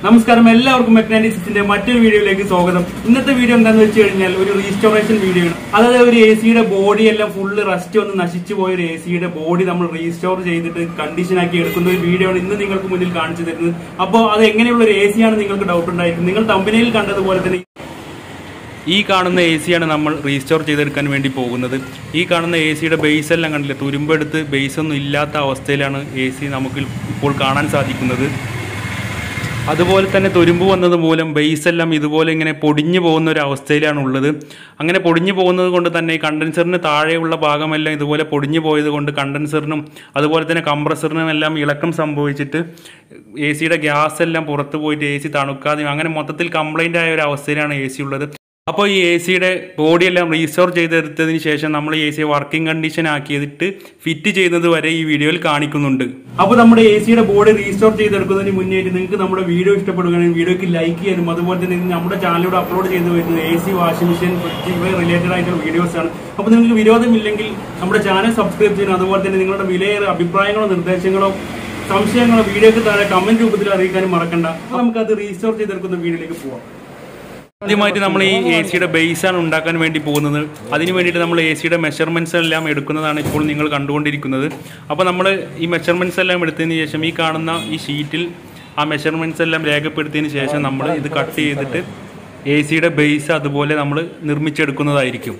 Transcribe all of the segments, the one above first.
നമസ്കാരം എല്ലാവർക്കും Mech മറ്റൊരു വീഡിയോയിലേക്ക് സ്വാഗതം. ഇന്നത്തെ വീഡിയോ എന്താണെന്ന് വെച്ച് കഴിഞ്ഞാൽ ഒരു റീസ്റ്റോറേഷൻ വീഡിയോ ആണ്. അതായത് ഒരു എസിയുടെ ബോഡി എല്ലാം ഫുള്ള് റസ്റ്റ് വന്ന് നശിച്ചു പോയ ഒരു എസിയുടെ ബോഡി നമ്മൾ റീസ്റ്റോർ ചെയ്തിട്ട് കണ്ടീഷൻ ആക്കി എടുക്കുന്ന ഒരു വീഡിയോ ആണ് ഇന്ന് നിങ്ങൾക്ക് മുന്നിൽ കാണിച്ചു തരുന്നത്. അപ്പോൾ അത് എങ്ങനെയുള്ള ഒരു എസി ആണ് നിങ്ങൾക്ക് ഡൗട്ട് ഉണ്ടായിരിക്കും. നിങ്ങൾ തമ്പനയിൽ കണ്ടതുപോലെ തന്നെ ഈ കാണുന്ന എ സിയാണ് നമ്മൾ റീസ്റ്റോർ ചെയ്തെടുക്കാൻ വേണ്ടി പോകുന്നത്. ഈ കാണുന്ന എ സിയുടെ ബേസ് എല്ലാം കണ്ടില്ല, തുരുമ്പെടുത്ത് ബേസ് ഒന്നും ഇല്ലാത്ത അവസ്ഥയിലാണ് എ സി നമുക്ക് ഇപ്പോൾ കാണാൻ സാധിക്കുന്നത്. അതുപോലെ തന്നെ തുരുമ്പ് വന്നത് മൂലം ബേസ് എല്ലാം ഇതുപോലെ ഇങ്ങനെ പൊടിഞ്ഞു പോകുന്ന ഒരു അവസ്ഥയിലാണ് ഉള്ളത്. അങ്ങനെ പൊടിഞ്ഞു പോകുന്നത് കൊണ്ട് തന്നെ കണ്ടൻസറിന് താഴെയുള്ള ഭാഗമെല്ലാം ഇതുപോലെ പൊടിഞ്ഞു പോയത് കൊണ്ട് കണ്ടൻസറിനും അതുപോലെ തന്നെ കംപ്രസറിനും എല്ലാം ഇളക്കം സംഭവിച്ചിട്ട് എ സിയുടെ ഗ്യാസ് എല്ലാം പുറത്ത് പോയിട്ട് എ സി തണുക്കാതെയും അങ്ങനെ മൊത്തത്തിൽ കംപ്ലൈൻ്റ് ആയ ഒരു അവസ്ഥയിലാണ് എ സി ഉള്ളത്. അപ്പോൾ ഈ എ സിയുടെ ബോഡിയെല്ലാം റീസ്റ്റോർ ചെയ്തെടുത്തതിന് ശേഷം നമ്മൾ എ സിയെ വർക്കിംഗ് കണ്ടീഷൻ ആക്കിയിട്ട് ഫിറ്റ് ചെയ്യുന്നത് വരെ ഈ വീഡിയോയിൽ കാണിക്കുന്നുണ്ട്. അപ്പോൾ നമ്മുടെ എ സിയുടെ ബോഡി റീസ്റ്റോർ ചെയ്തെടുക്കുന്നതിന് മുന്നേറ്റ് നിങ്ങൾക്ക് നമ്മുടെ വീഡിയോ ഇഷ്ടപ്പെടുകയാണെങ്കിൽ വീഡിയോക്ക് ലൈക്ക് ചെയ്യാനും അതുപോലെ തന്നെ നമ്മുടെ ചാനലിലൂടെ അപ്ലോഡ് ചെയ്ത് വരുന്നത് A C, washing machine, fridge ഇവ റിലേറ്റഡ് ആയിട്ടുള്ള വീഡിയോസാണ്. അപ്പോൾ നിങ്ങൾക്ക് വിരോധമില്ലെങ്കിൽ നമ്മുടെ ചാനൽ സബ്സ്ക്രൈബ് ചെയ്യാനും അതുപോലെ തന്നെ നിങ്ങളുടെ വിലയേറെ അഭിപ്രായങ്ങളോ നിർദ്ദേശങ്ങളോ സംശയങ്ങളോ വീഡിയോക്ക് താഴെ കമന്റ് രൂപത്തിൽ അറിയിക്കാനും മറക്കണ്ട. അപ്പോൾ നമുക്കത് റീസ്റ്റോർ ചെയ്തെടുക്കുന്ന വീഡിയോയിലേക്ക് പോവാം. ആദ്യമായിട്ട് നമ്മൾ ഈ എ സിയുടെ ബേസാണ് ഉണ്ടാക്കാൻ വേണ്ടി പോകുന്നത്. അതിന് വേണ്ടിയിട്ട് നമ്മൾ എ സിയുടെ മെഷർമെൻറ്റ്സ് എല്ലാം എടുക്കുന്നതാണ് ഇപ്പോൾ നിങ്ങൾ കണ്ടുകൊണ്ടിരിക്കുന്നത്. അപ്പോൾ നമ്മൾ ഈ മെഷർമെൻറ്റ്സ് എല്ലാം എടുത്തതിന് ശേഷം ഈ കാണുന്ന ഈ ഷീറ്റിൽ ആ മെഷർമെൻറ്റ്സ് എല്ലാം രേഖപ്പെടുത്തിയതിന് ശേഷം നമ്മൾ ഇത് കട്ട് ചെയ്തിട്ട് എ സിയുടെ ബേസ് അതുപോലെ നമ്മൾ നിർമ്മിച്ചെടുക്കുന്നതായിരിക്കും.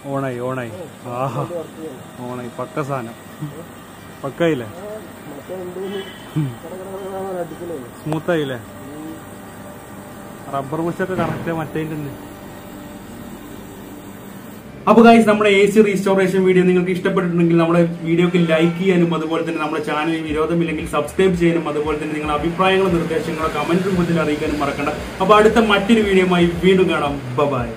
ഓണായി ഓണായി. ആഹാ ഓണായി. പക്ക സാധനം. പക്കായില്ലേ? സ്മൂത്തായില്ലേ? റബ്ബർ മുഷൊക്കെ കറക്റ്റ് മറ്റേ തന്നെ. അപ്പോൾ ഗൈസ്, നമ്മുടെ AC റീസ്റ്റോറേഷൻ വീഡിയോ നിങ്ങൾക്ക് ഇഷ്ടപ്പെട്ടിട്ടുണ്ടെങ്കിൽ നമ്മുടെ വീഡിയോക്ക് ലൈക്ക് ചെയ്യാനും അതുപോലെ തന്നെ നമ്മുടെ ചാനലിൽ വിരോധമില്ലെങ്കിൽ സബ്സ്ക്രൈബ് ചെയ്യാനും അതുപോലെ തന്നെ നിങ്ങളുടെ അഭിപ്രായങ്ങളും നിർദ്ദേശങ്ങളും കമന്റ് രൂപത്തിൽ അറിയിക്കാനും മറക്കണ്ട. അപ്പോൾ അടുത്ത മറ്റൊരു വീഡിയോയുമായി വീണ്ടും കാണാം. ബൈ.